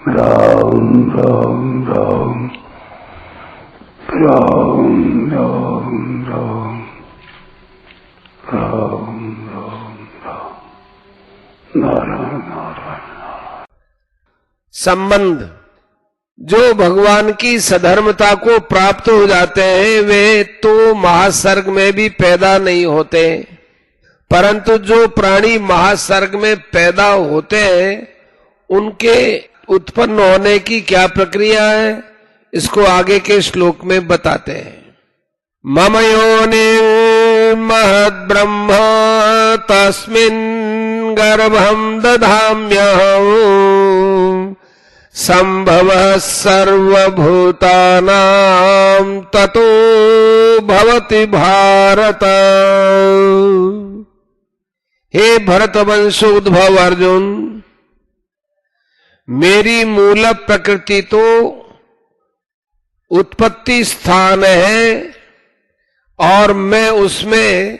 राम राम राम राम राम राम राम राम राम नारायण नारायण। संबंध जो भगवान की सधर्मता को प्राप्त हो जाते हैं वे तो महासर्ग में भी पैदा नहीं होते, परंतु जो प्राणी महासर्ग में पैदा होते हैं उनके उत्पन्न होने की क्या प्रक्रिया है, इसको आगे के श्लोक में बताते हैं। मम योनिर् महद् ब्रह्म तस्मिन् गर्भं दधाम्यहम् संभवः सर्वभूतानां ततो भवति भारत। हे भरतवंशोद्भव अर्जुन, मेरी मूल प्रकृति तो उत्पत्ति स्थान है और मैं उसमें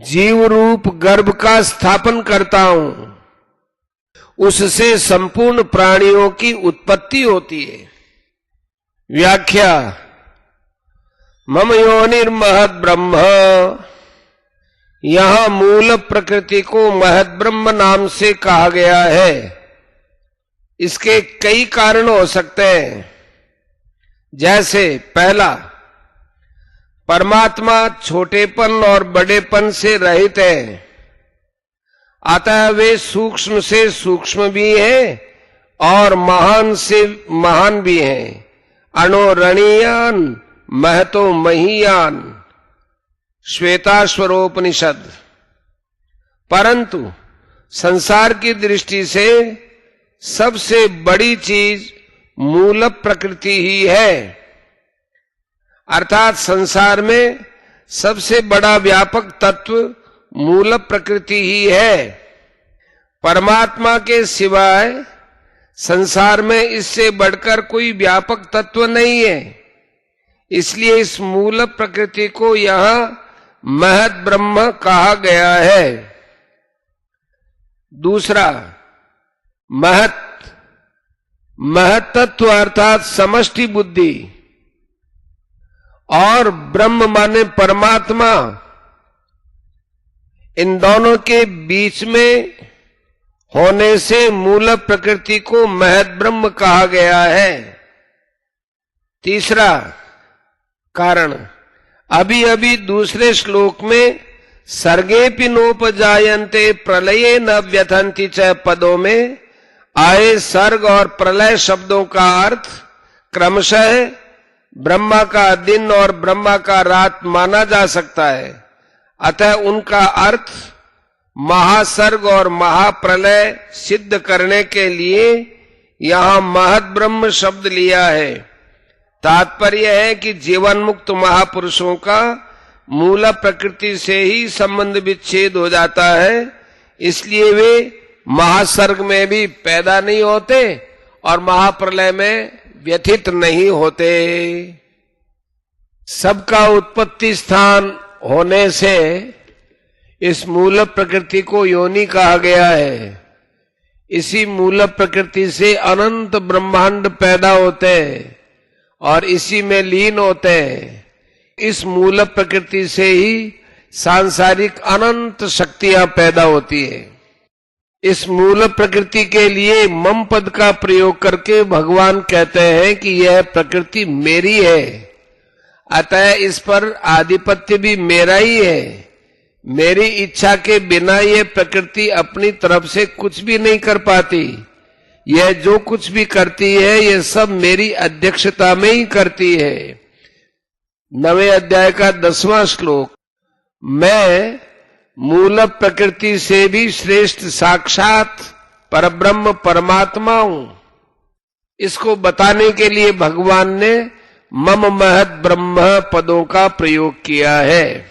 जीव रूप गर्भ का स्थापन करता हूं, उससे संपूर्ण प्राणियों की उत्पत्ति होती है। व्याख्या मम योनिर् महद् ब्रह्म, यहां मूल प्रकृति को महद् ब्रह्म नाम से कहा गया है। इसके कई कारण हो सकते हैं, जैसे पहला, परमात्मा छोटेपन और बड़ेपन से रहित है, अतः वे सूक्ष्म से सूक्ष्म भी हैं और महान से महान भी हैं। अणोरणीयान महतो महीयान, श्वेताश्वरोपनिषद। परंतु संसार की दृष्टि से सबसे बड़ी चीज मूल प्रकृति ही है, अर्थात संसार में सबसे बड़ा व्यापक तत्व मूल प्रकृति ही है। परमात्मा के सिवाय संसार में इससे बढ़कर कोई व्यापक तत्व नहीं है, इसलिए इस मूल प्रकृति को यहां महद् ब्रह्म कहा गया है। दूसरा, महत्त्व अर्थात समष्टि बुद्धि, और ब्रह्म माने परमात्मा, इन दोनों के बीच में होने से मूल प्रकृति को महद् ब्रह्म कहा गया है। तीसरा कारण, अभी अभी दूसरे श्लोक में सर्गेपि नोपजायन्ते प्रलये न व्यथन्ति च पदों में आए सर्ग और प्रलय शब्दों का अर्थ क्रमशः ब्रह्मा का दिन और ब्रह्मा का रात माना जा सकता है। अतः उनका अर्थ महासर्ग और महाप्रलय सिद्ध करने के लिए यहां महद् ब्रह्म शब्द लिया है। तात्पर्य है कि जीवन मुक्त महापुरुषों का मूल प्रकृति से ही संबंध विच्छेद हो जाता है, इसलिए वे महासर्ग में भी पैदा नहीं होते और महाप्रलय में व्यथित नहीं होते। सबका उत्पत्ति स्थान होने से इस मूल प्रकृति को योनि कहा गया है। इसी मूल प्रकृति से अनंत ब्रह्मांड पैदा होते हैं और इसी में लीन होते हैं। इस मूल प्रकृति से ही सांसारिक अनंत शक्तियां पैदा होती है। इस मूल प्रकृति के लिए मम पद का प्रयोग करके भगवान कहते हैं कि यह प्रकृति मेरी है, अतः इस पर आधिपत्य भी मेरा ही है। मेरी इच्छा के बिना यह प्रकृति अपनी तरफ से कुछ भी नहीं कर पाती। यह जो कुछ भी करती है यह सब मेरी अध्यक्षता में ही करती है। 9वें अध्याय का 10वां श्लोक, मैं मूल प्रकृति से भी श्रेष्ठ साक्षात परब्रह्म परमात्मा हूं। इसको बताने के लिए भगवान ने मम महद् ब्रह्म पदों का प्रयोग किया है।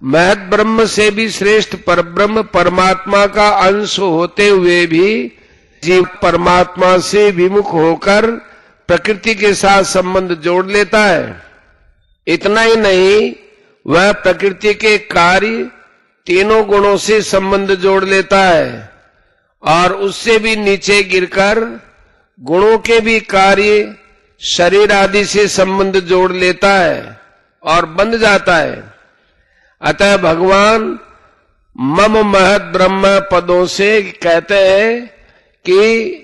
महद् ब्रह्म से भी श्रेष्ठ परब्रह्म परमात्मा का अंश होते हुए भी जीव परमात्मा से विमुख होकर प्रकृति के साथ संबंध जोड़ लेता है। इतना ही नहीं, वह प्रकृति के कार्य तीनों गुणों से संबंध जोड़ लेता है और उससे भी नीचे गिरकर गुणों के भी कार्य शरीर आदि से संबंध जोड़ लेता है और बंध जाता है। अतः भगवान मम महत ब्रह्म पदों से कहते हैं कि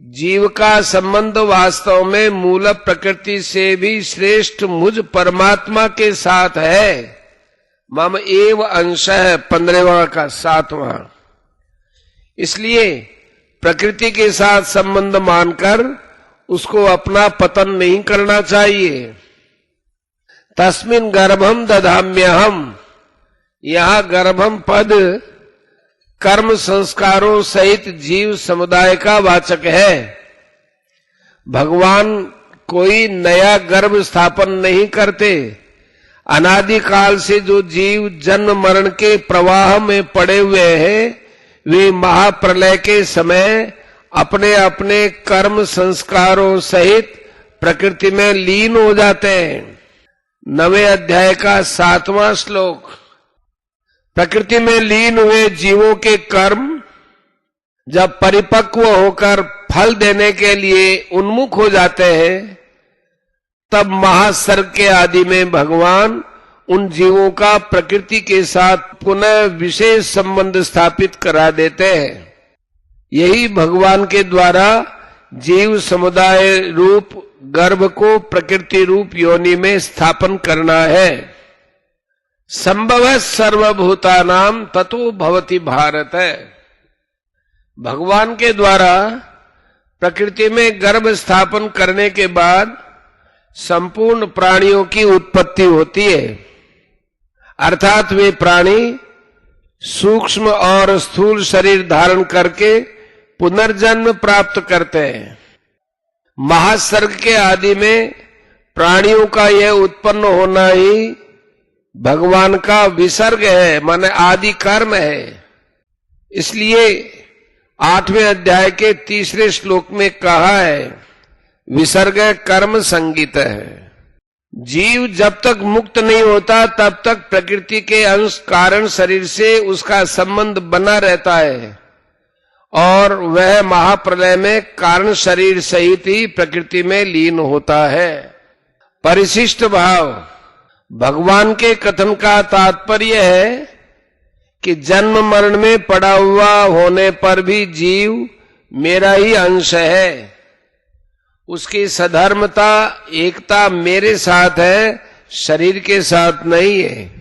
जीव का संबंध वास्तव में मूल प्रकृति से भी श्रेष्ठ मुझ परमात्मा के साथ है। मम एव अंश है 15वां का 7वां। इसलिए प्रकृति के साथ संबंध मानकर उसको अपना पतन नहीं करना चाहिए। तस्मिन् गर्भम दधाम्यहम, यहां गर्भम पद कर्म संस्कारों सहित जीव समुदाय का वाचक है। भगवान कोई नया गर्भ स्थापन नहीं करते। अनादिकाल से जो जीव जन्म मरण के प्रवाह में पड़े हुए हैं, वे महाप्रलय के समय अपने अपने कर्म संस्कारों सहित प्रकृति में लीन हो जाते हैं। 9वें अध्याय का 7वां श्लोक। प्रकृति में लीन हुए जीवों के कर्म जब परिपक्व होकर फल देने के लिए उन्मुख हो जाते हैं, तब महासर्ग के आदि में भगवान उन जीवों का प्रकृति के साथ पुनः विशेष संबंध स्थापित करा देते हैं। यही भगवान के द्वारा जीव समुदाय रूप गर्भ को प्रकृति रूप योनि में स्थापन करना है। संभव सर्वभूतानाम ततो भवति भारत है। भगवान के द्वारा प्रकृति में गर्भ स्थापन करने के बाद संपूर्ण प्राणियों की उत्पत्ति होती है। अर्थात वे प्राणी सूक्ष्म और स्थूल शरीर धारण करके पुनर्जन्म प्राप्त करते हैं। महासर्ग के आदि में प्राणियों का यह उत्पन्न होना ही भगवान का विसर्ग है, माने आदि कर्म है। इसलिए 8वें अध्याय के 3रे श्लोक में कहा है, विसर्ग कर्म संगीत है। जीव जब तक मुक्त नहीं होता तब तक प्रकृति के अंश कारण शरीर से उसका संबंध बना रहता है और वह महाप्रलय में कारण शरीर सहित ही प्रकृति में लीन होता है। परिशिष्ट भाव। भगवान के कथन का तात्पर्य है कि जन्म मरण में पड़ा हुआ होने पर भी जीव मेरा ही अंश है। उसकी सधर्मता एकता मेरे साथ है, शरीर के साथ नहीं है।